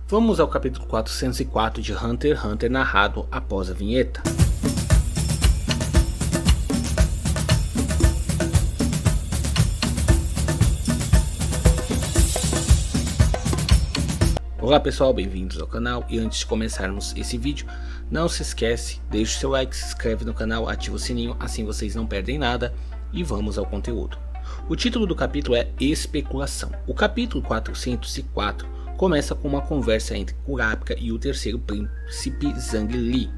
Vamos ao capítulo 404 de Hunter x Hunter, narrado após a vinheta. Olá pessoal, bem-vindos ao canal, e antes de começarmos esse vídeo, não se esquece, deixe o seu like, se inscreve no canal, ativa o sininho, assim vocês não perdem nada, e vamos ao conteúdo. O título do capítulo é Especulação. O capítulo 404 começa com uma conversa entre Kurapika e o terceiro príncipe Zhang Li.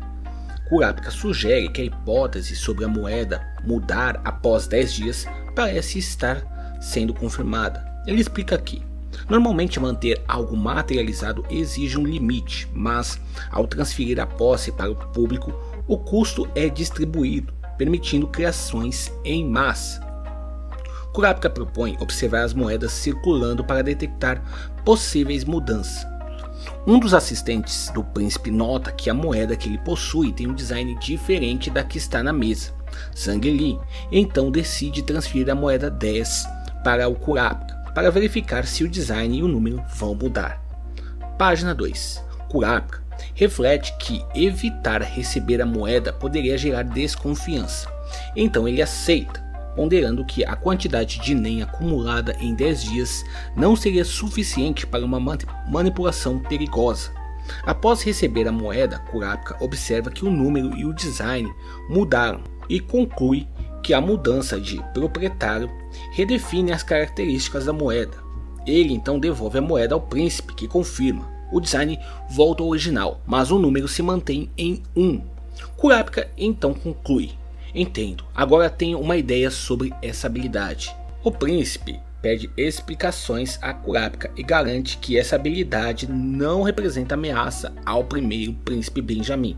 Kurapika sugere que a hipótese sobre a moeda mudar após 10 dias parece estar sendo confirmada. Ele explica que normalmente manter algo materializado exige um limite, mas ao transferir a posse para o público, o custo é distribuído, permitindo criações em massa. Kurapika propõe observar as moedas circulando para detectar possíveis mudanças. Um dos assistentes do príncipe nota que a moeda que ele possui tem um design diferente da que está na mesa. Zhang Li então decide transferir a moeda 10 para o Kurapika, para verificar se o design e o número vão mudar. Página 2. Kurapika reflete que evitar receber a moeda poderia gerar desconfiança, então ele aceita, ponderando que a quantidade de NEM acumulada em 10 dias não seria suficiente para uma manipulação perigosa. Após receber a moeda, Kurapika observa que o número e o design mudaram e conclui que a mudança de proprietário redefine as características da moeda. Ele então devolve a moeda ao príncipe, que confirma. O design volta ao original, mas o número se mantém em 1. Kurapika então conclui: entendo, agora tenho uma ideia sobre essa habilidade. O príncipe pede explicações a Kurapika e garante que essa habilidade não representa ameaça ao primeiro príncipe Benjamin.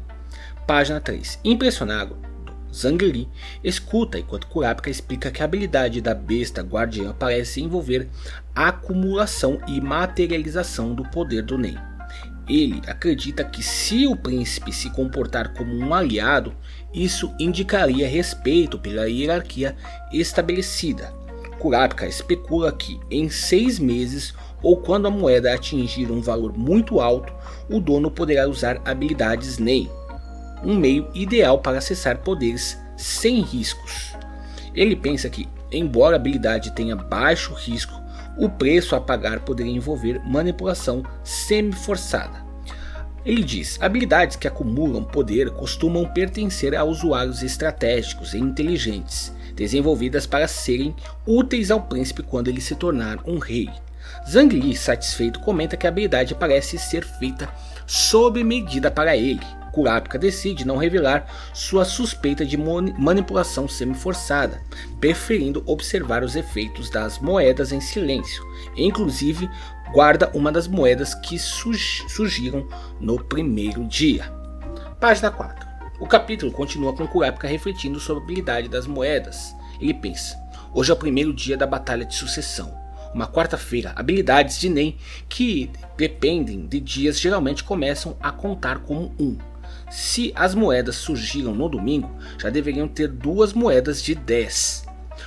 Página 3. Impressionado, Zhang Li escuta enquanto Kurapika explica que a habilidade da besta guardiã parece envolver a acumulação e materialização do poder do NEM. Ele acredita que se o príncipe se comportar como um aliado, isso indicaria respeito pela hierarquia estabelecida. Kurapika especula que em 6 meses ou quando a moeda atingir um valor muito alto, o dono poderá usar habilidades NEM, um meio ideal para acessar poderes sem riscos. Ele pensa que, embora a habilidade tenha baixo risco, o preço a pagar poderia envolver manipulação semi-forçada. Ele diz: habilidades que acumulam poder costumam pertencer a usuários estratégicos e inteligentes, desenvolvidas para serem úteis ao príncipe quando ele se tornar um rei. Zhang Li, satisfeito, comenta que a habilidade parece ser feita sob medida para ele. Kurapika decide não revelar sua suspeita de manipulação semi-forçada, preferindo observar os efeitos das moedas em silêncio. Inclusive, guarda uma das moedas que surgiram no primeiro dia. Página 4. O capítulo continua com Kurapika refletindo sobre a habilidade das moedas. Ele pensa: hoje é o primeiro dia da Batalha de Sucessão. Uma quarta-feira, habilidades de NEM que dependem de dias geralmente começam a contar como 1. Se as moedas surgiram no domingo, já deveriam ter 2 moedas de 10.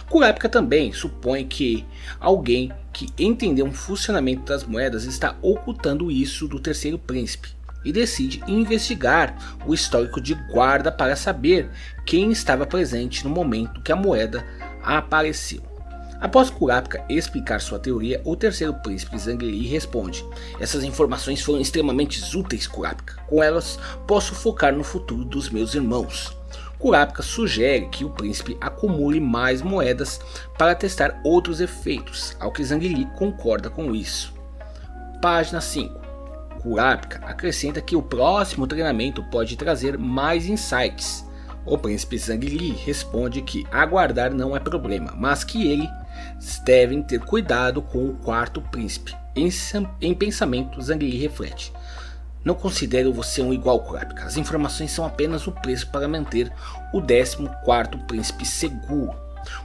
Kurapika também supõe que alguém que entendeu o funcionamento das moedas está ocultando isso do terceiro príncipe e decide investigar o histórico de guarda para saber quem estava presente no momento que a moeda apareceu. Após Kurapika explicar sua teoria, o terceiro príncipe Zhang Li responde: essas informações foram extremamente úteis, Kurapika. Com elas posso focar no futuro dos meus irmãos. Kurapika sugere que o príncipe acumule mais moedas para testar outros efeitos, ao que Zhang Li concorda com isso. Página 5. Kurapika acrescenta que o próximo treinamento pode trazer mais insights. O príncipe Zhang Li responde que aguardar não é problema, mas que eles devem ter cuidado com o quarto príncipe. Em pensamento, Zhang Li reflete: não considero você um igual, Kurapika. As informações são apenas o preço para manter o 14º príncipe seguro.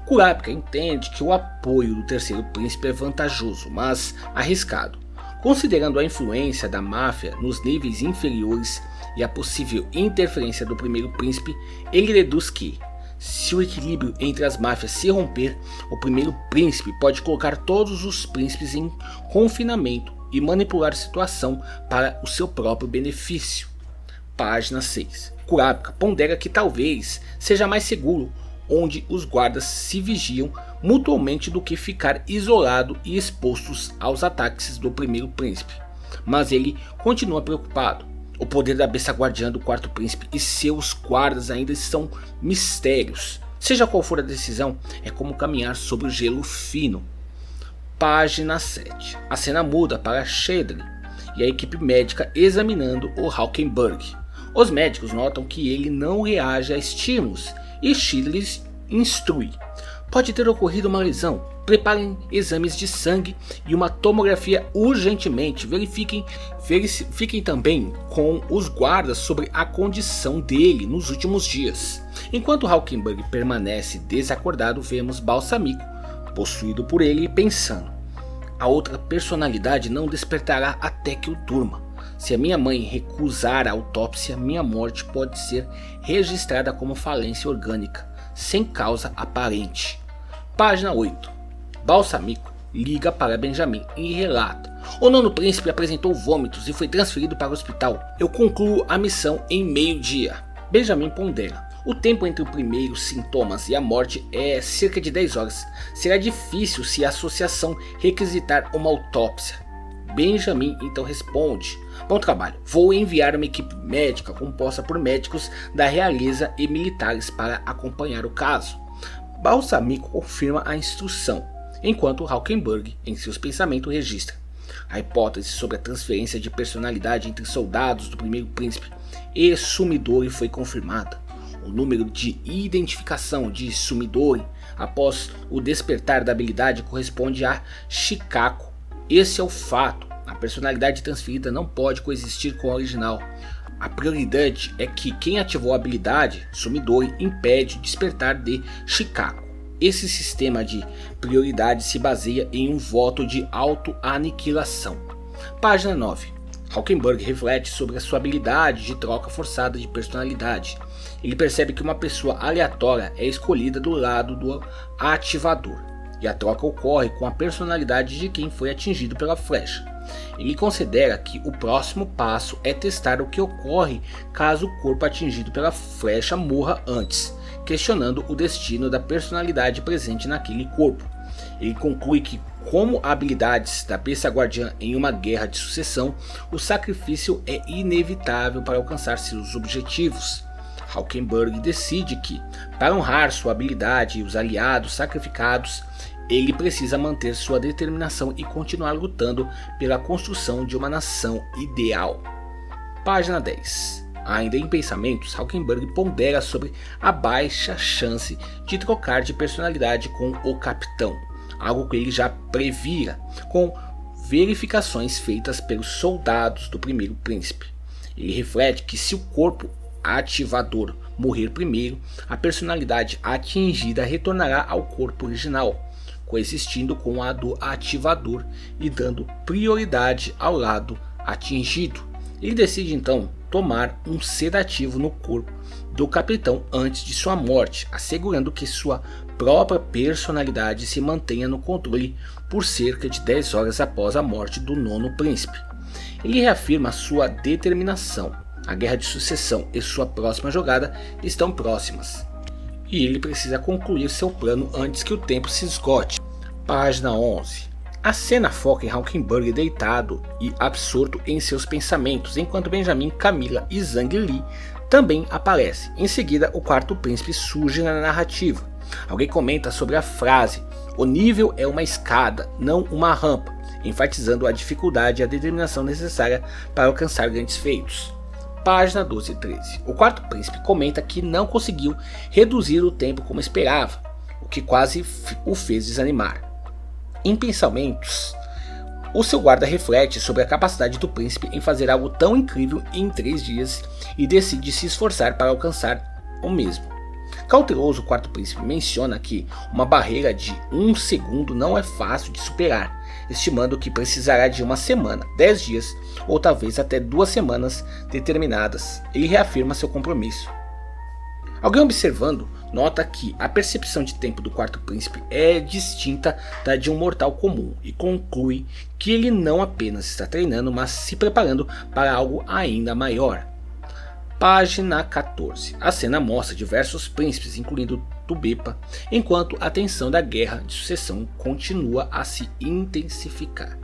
Kurapika entende que o apoio do terceiro príncipe é vantajoso, mas arriscado. Considerando a influência da máfia nos níveis inferiores e a possível interferência do primeiro príncipe, ele deduz que, se o equilíbrio entre as máfias se romper, o primeiro príncipe pode colocar todos os príncipes em confinamento e manipular a situação para o seu próprio benefício. Página 6. Kurapika pondera que talvez seja mais seguro onde os guardas se vigiam mutuamente do que ficar isolado e expostos aos ataques do primeiro príncipe. Mas ele continua preocupado. O poder da besta guardiã do quarto príncipe e seus guardas ainda são mistérios. Seja qual for a decisão, é como caminhar sobre o gelo fino. Página 7. A cena muda para Shedley e a equipe médica examinando o Hawkenberg. Os médicos notam que ele não reage a estímulos e Shedley instrui. Pode ter ocorrido uma lesão. Preparem exames de sangue e uma tomografia urgentemente. Verifiquem também com os guardas sobre a condição dele nos últimos dias. Enquanto Hawkenberg permanece desacordado, vemos Balsamico, possuído por ele, pensando: a outra personalidade não despertará até que eu durma. Se a minha mãe recusar a autópsia, minha morte pode ser registrada como falência orgânica, sem causa aparente. Página 8. Balsamico liga para Benjamin e relata: o nono príncipe apresentou vômitos e foi transferido para o hospital. Eu concluo a missão em meio-dia. Benjamin pondera: o tempo entre os primeiros sintomas e a morte é cerca de 10 horas. Será difícil se a associação requisitar uma autópsia. Benjamin então responde: bom trabalho, vou enviar uma equipe médica composta por médicos da realeza e militares para acompanhar o caso. Balsamico confirma a instrução, enquanto Hawkenberg, em seus pensamentos, registra: a hipótese sobre a transferência de personalidade entre soldados do primeiro príncipe e Sumidori foi confirmada. O número de identificação de Sumidori após o despertar da habilidade corresponde a Shikaku. Esse é o fato. A personalidade transferida não pode coexistir com a original. A prioridade é que quem ativou a habilidade, Sumidori, impede o despertar de Shikaku. Esse sistema de prioridade se baseia em um voto de auto-aniquilação. Página 9. Hawkenberg reflete sobre a sua habilidade de troca forçada de personalidade. Ele percebe que uma pessoa aleatória é escolhida do lado do ativador, e a troca ocorre com a personalidade de quem foi atingido pela flecha. Ele considera que o próximo passo é testar o que ocorre caso o corpo atingido pela flecha morra antes, questionando o destino da personalidade presente naquele corpo. Ele conclui que, como habilidades da besta guardiã em uma guerra de sucessão, o sacrifício é inevitável para alcançar seus objetivos. Hawkenberg decide que, para honrar sua habilidade e os aliados sacrificados, ele precisa manter sua determinação e continuar lutando pela construção de uma nação ideal. Página 10. Ainda em pensamentos, Hawkenberg pondera sobre a baixa chance de trocar de personalidade com o capitão, algo que ele já previra com verificações feitas pelos soldados do primeiro príncipe. Ele reflete que se o corpo ativador morrer primeiro, a personalidade atingida retornará ao corpo original, coexistindo com a do ativador e dando prioridade ao lado atingido. Ele decide então tomar um sedativo no corpo do capitão antes de sua morte, assegurando que sua própria personalidade se mantenha no controle por cerca de 10 horas após a morte do nono príncipe. Ele reafirma sua determinação. A guerra de sucessão e sua próxima jogada estão próximas, e ele precisa concluir seu plano antes que o tempo se esgote. Página 11. A cena foca em Hawkenberg deitado e absorto em seus pensamentos, enquanto Benjamin, Camila e Zhang Li também aparecem. Em seguida, o quarto príncipe surge na narrativa. Alguém comenta sobre a frase: o nível é uma escada, não uma rampa, enfatizando a dificuldade e a determinação necessária para alcançar grandes feitos. Página 12 e 13. O quarto príncipe comenta que não conseguiu reduzir o tempo como esperava, o que quase o fez desanimar. Em pensamentos, o seu guarda reflete sobre a capacidade do príncipe em fazer algo tão incrível em 3 dias e decide se esforçar para alcançar o mesmo. Cauteloso, o quarto príncipe menciona que uma barreira de 1 segundo não é fácil de superar, estimando que precisará de 1 semana, 10 dias ou talvez até 2 semanas determinadas. Ele reafirma seu compromisso. Alguém observando nota que a percepção de tempo do quarto príncipe é distinta da de um mortal comum e conclui que ele não apenas está treinando, mas se preparando para algo ainda maior. Página 14. A cena mostra diversos príncipes, incluindo Tubepa, enquanto a tensão da guerra de sucessão continua a se intensificar.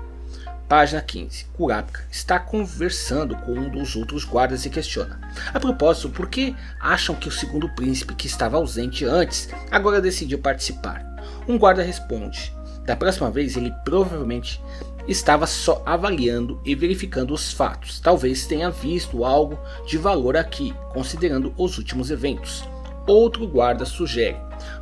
Página 15. Kurapika está conversando com um dos outros guardas e questiona: a propósito, por que acham que o segundo príncipe, que estava ausente antes, agora decidiu participar? Um guarda responde: da próxima vez ele provavelmente estava só avaliando e verificando os fatos. Talvez tenha visto algo de valor aqui, considerando os últimos eventos. Outro guarda sugere: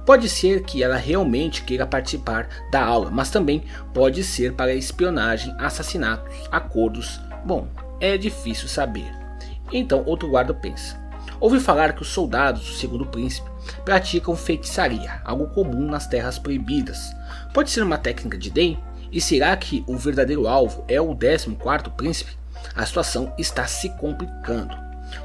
pode ser que ela realmente queira participar da aula, mas também pode ser para espionagem, assassinatos, acordos. Bom, é difícil saber. Então outro guarda pensa: ouvi falar que os soldados do segundo príncipe praticam feitiçaria, algo comum nas terras proibidas. Pode ser uma técnica de Den? E será que o verdadeiro alvo é o 14º príncipe? A situação está se complicando.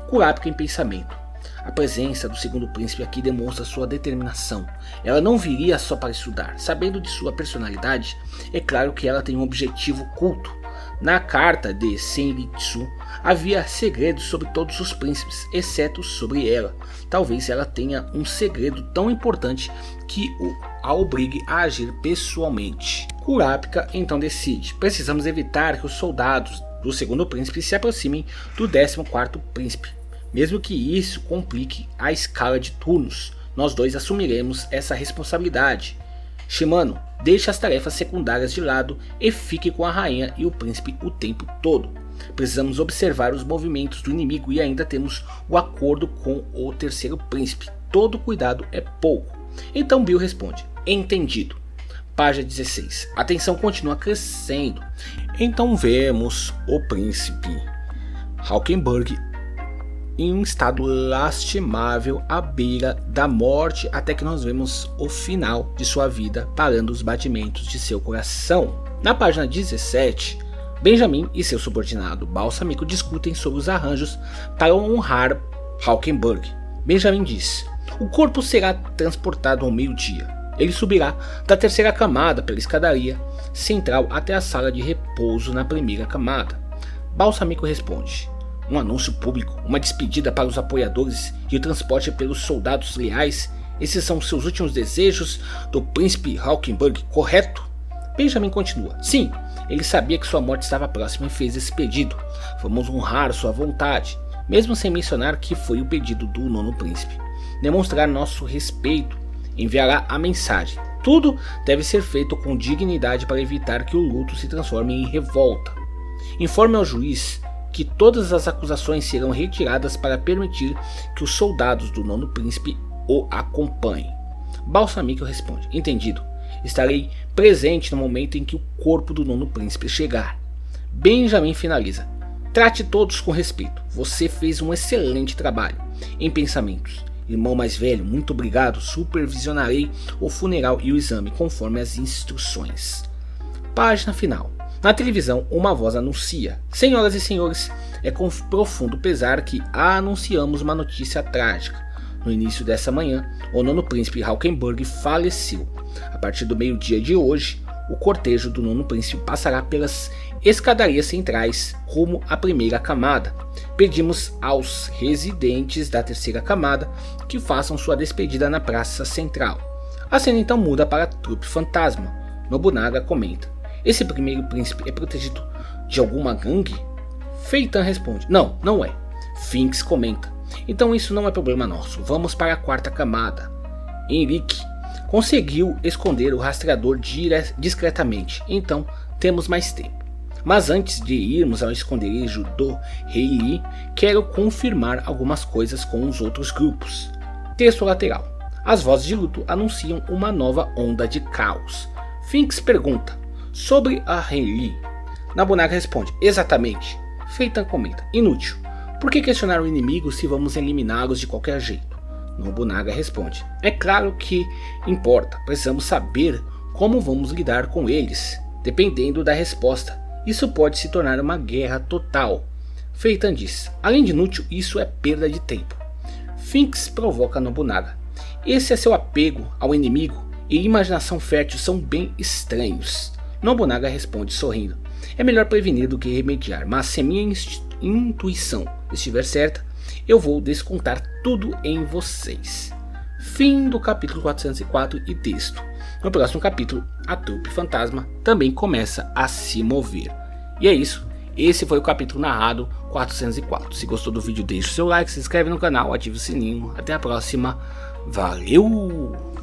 Kurapika em pensamento. A presença do segundo príncipe aqui demonstra sua determinação. Ela não viria só para estudar. Sabendo de sua personalidade, é claro que ela tem um objetivo oculto. Na carta de Senritsu havia segredos sobre todos os príncipes, exceto sobre ela. Talvez ela tenha um segredo tão importante que a obrigue a agir pessoalmente. Kurapika então decide: precisamos evitar que os soldados do segundo príncipe se aproximem do 14º príncipe. Mesmo que isso complique a escala de turnos, nós dois assumiremos essa responsabilidade. Shimano, deixe as tarefas secundárias de lado e fique com a rainha e o príncipe o tempo todo. Precisamos observar os movimentos do inimigo e ainda temos o acordo com o terceiro príncipe. Todo cuidado é pouco. Então Bill responde: entendido. Página 16. A tensão continua crescendo. Então vemos o príncipe Hawkenberg em um estado lastimável à beira da morte, até que nós vemos o final de sua vida, parando os batimentos de seu coração. Na página 17, Benjamin e seu subordinado Balsamico discutem sobre os arranjos para honrar Hawkenberg. Benjamin diz: o corpo será transportado ao meio-dia. Ele subirá da terceira camada pela escadaria central até a sala de repouso na primeira camada. Balsamico responde: um anúncio público, uma despedida para os apoiadores e o transporte pelos soldados leais. Esses são seus últimos desejos do príncipe Hawkenberg, correto? Benjamin continua: sim, ele sabia que sua morte estava próxima e fez esse pedido. Vamos honrar sua vontade, mesmo sem mencionar que foi o pedido do nono príncipe. Demonstrar nosso respeito, enviará a mensagem. Tudo deve ser feito com dignidade para evitar que o luto se transforme em revolta. Informe ao juiz que todas as acusações serão retiradas para permitir que os soldados do nono príncipe o acompanhem. Balsamico responde: entendido. Estarei presente no momento em que o corpo do nono príncipe chegar. Benjamin finaliza: trate todos com respeito. Você fez um excelente trabalho. Em pensamentos: irmão mais velho, muito obrigado. Supervisionarei o funeral e o exame conforme as instruções. Página final. Na televisão, uma voz anuncia: senhoras e senhores, é com profundo pesar que anunciamos uma notícia trágica. No início dessa manhã, o nono príncipe Hawkenberg faleceu. A partir do meio-dia de hoje, o cortejo do nono príncipe passará pelas escadarias centrais rumo à primeira camada. Pedimos aos residentes da terceira camada que façam sua despedida na praça central. A cena então muda para a trupe fantasma. Nobunaga comenta: esse primeiro príncipe é protegido de alguma gangue? Feitan responde: não, não é. Finks comenta: então isso não é problema nosso, vamos para a quarta camada. Henrique conseguiu esconder o rastreador discretamente, então temos mais tempo. Mas antes de irmos ao esconderijo do Rei Li, quero confirmar algumas coisas com os outros grupos. Texto lateral: as vozes de luto anunciam uma nova onda de caos. Finks pergunta: sobre a Rei Li? Nobunaga responde: exatamente. Feitan comenta: inútil. Por que questionar o inimigo se vamos eliminá-los de qualquer jeito? Nobunaga responde: é claro que importa. Precisamos saber como vamos lidar com eles. Dependendo da resposta, isso pode se tornar uma guerra total. Feitan diz: além de inútil, isso é perda de tempo. Finks provoca Nobunaga: Esse é seu apego ao inimigo e imaginação fértil são bem estranhos. Nobunaga responde sorrindo. É melhor prevenir do que remediar, mas se a minha intuição estiver certa, eu vou descontar tudo em vocês. Fim do capítulo 404 e texto. No próximo capítulo, a trupe fantasma também começa a se mover. E é isso. Esse foi o capítulo narrado 404. Se gostou do vídeo, deixe o seu like, se inscreve no canal, ative o sininho. Até a próxima. Valeu!